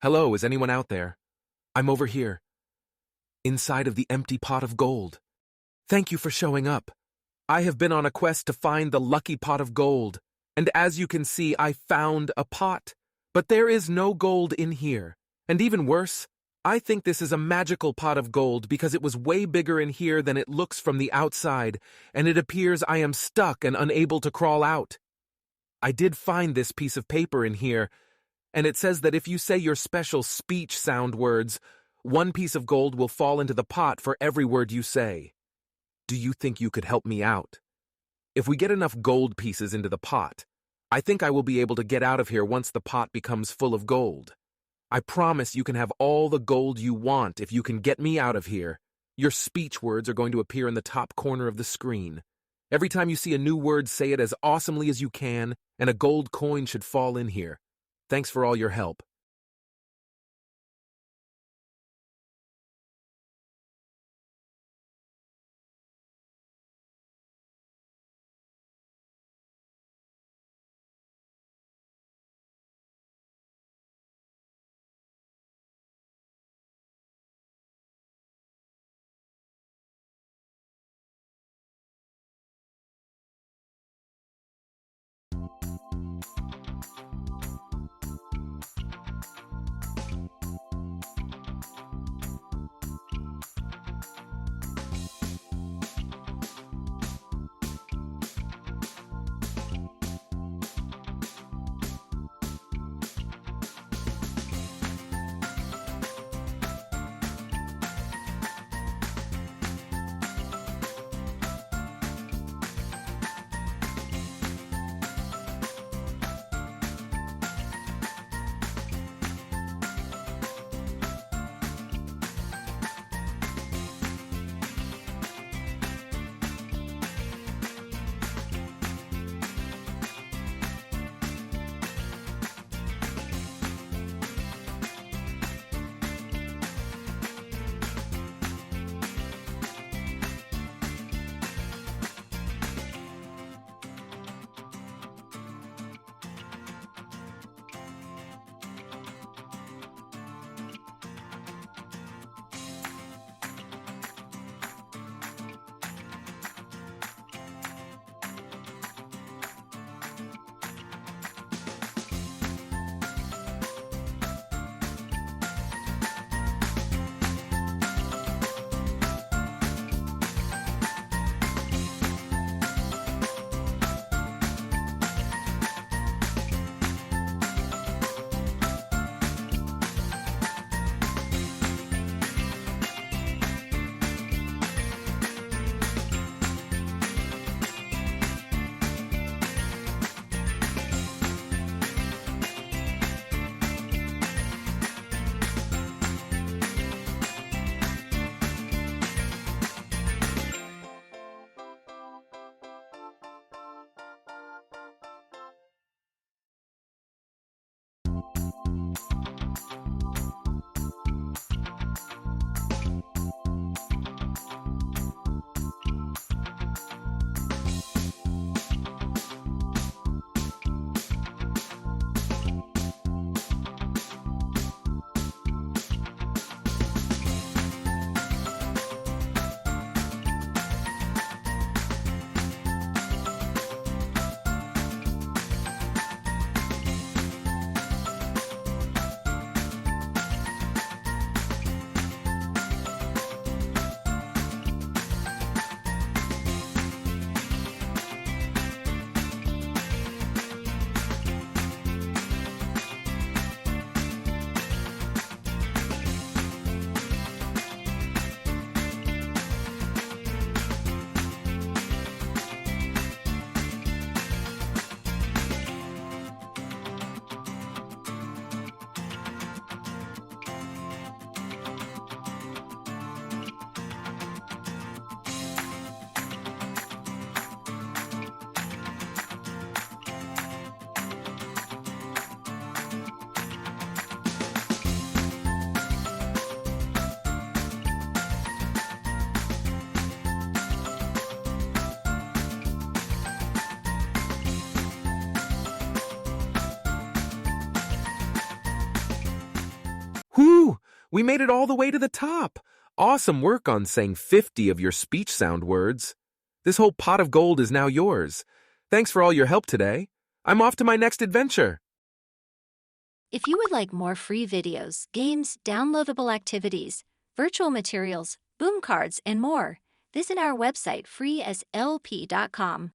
Hello, is anyone out there? I'm over here, inside of the empty pot of gold. Thank you for showing up. I have been on a quest to find the lucky pot of gold, and as you can see, I found a pot. But there is no gold in here. And even worse, I think this is a magical pot of gold because it was way bigger in here than it looks from the outside, and it appears I am stuck and unable to crawl out. I did find this piece of paper in here, and it says that if you say your special speech sound words, one piece of gold will fall into the pot for every word you say. Do you think you could help me out? If we get enough gold pieces into the pot, I think I will be able to get out of here once the pot becomes full of gold. I promise you can have all the gold you want if you can get me out of here. Your speech words are going to appear in the top corner of the screen. Every time you see a new word, say it as awesomely as you can, and a gold coin should fall in here. Thanks for all your help. Whew! We made it all the way to the top. Awesome work on saying 50 of your speech sound words. This whole pot of gold is now yours. Thanks for all your help today. I'm off to my next adventure. If you would like more free videos, games, downloadable activities, virtual materials, boom cards, and more, visit our website freeslp.com.